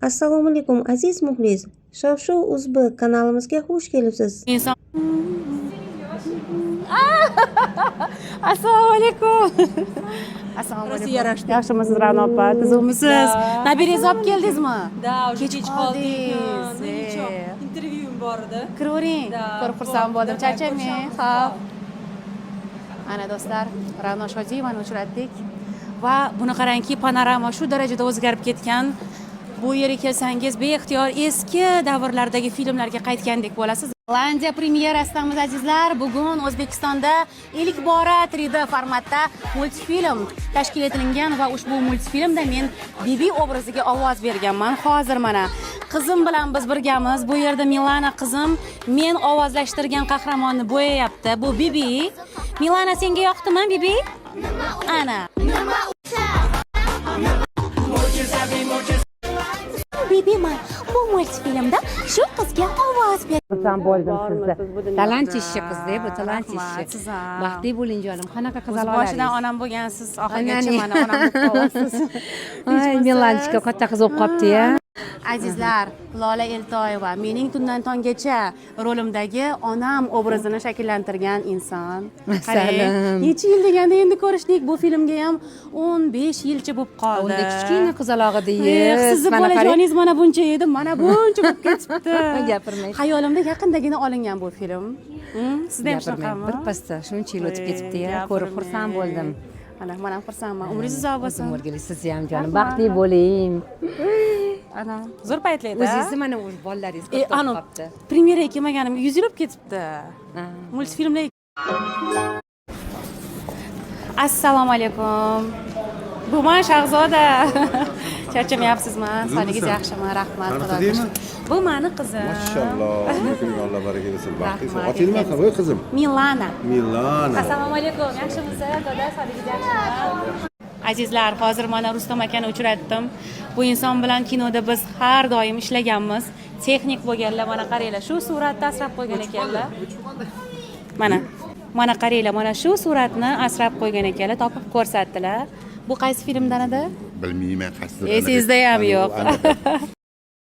Assalomu alaykum aziz muxlis. Shov-shuv Uzbek kanalimizga xush kelibsiz. İnsan... Assalomu alaykum. Assalomu alaykum. Yaxshimisiz Ra'no opa? Tuzukmisiz? Nabiriz olib keldingizmi? Da, уже Kech kech qoldingiz. qoldik. Intervyum bor edi. Kiravering. Ko'rib xursand bo'ldim. Charchamang. Xo'p. Ana do'stlar, Ra'no Shodiyevani uchratdik va buni qarangki, panorama shu darajada o'zgarib ketgan. Bu yerga kelsangiz beixtiyor eski davrlardagi filmlarga qaytgandek bo'lasiz. Landiya premyerasidamiz azizlar. Bugun O'zbekistonda ilk bora 3D formatda multfilm tashkil etilgan va ushbu multfilmda men Bibi obraziga ovoz berganman. Hozir mana qizim bilan biz birgamiz. Bu yerda Milana qizim men ovozlashtirgan qahramonni bo'yayapti. Bu Bibi. Milana, senga yoqdimi Bibi? Ana. Bibiman, bu multfilmda shu qizga ovoz ber. Xursand bo'ldim sizni. Talantishchi qiz-da, bu talantishchi. Baxtli bo'ling jonim. Qanaqa qizaloqlar. Boshidan onam bo'lgansiz, oxirigacha mana onam bo'lib qolyapsiz. Ay, Milanchika katta qiz bo'lib qopti-ya. Azizlar, Lola Eltoyeva mening tundan tonggacha rolimdagi onam obrazini shakllantirgan inson. Masalan, necha yil deganda endi ko'rishdik. Bu filmga ham 15 yilcha bo'lib qoldi. Unda kichkina qizaloq edi. Sizni bolajoningiz mana buncha edi, mana buncha bo'lib ketibdi. Gapirmang. Hayolimda yaqindagina olingan bu film. Sizda ham shunaqami? Birpasda shuncha yil o'tib ketibdi-ya. Ko'rib xursand bo'ldim. Ana, men ham xursandman. Umringiz uzoq bo'lsin. Umrgili siz ham jonim. Baxtli bo'ling. Ana, zo'r paytlarda. O'zingizni mana o'z bolalaringiz ko'p topibdi. Premyeraga kelmaganim 100 yil bo'lib ketibdi. Multfilmlar. Assalomu alaykum. Buman Shahzoda. Charchamayapsizmi? Sog'ligingiz yaxshimi? Rahmat. Bu meni qizim. Mashalloh. Allah baraka bersin. Baxtli. Oting nima voy qizim? Milana. Milana. Assalomu alaykum. Yaxshimisiz? Doda, sog'ligingiz yaxshimi? Azizlar, hozir mana Rustam akani uchratdim. Bu inson bilan kinoda biz har doim ishlaganmiz. Texnik bo'lganlar, mana qaranglar, shu suratni asrab qo'ygan ekanlar. Mana qaranglar, mana shu suratni asrab qo'ygan ekanlar, topib ko'rsatdilar. Bu qaysi filmdan edi? Bilmayman, qaysidir. Esingizda ham yo'q.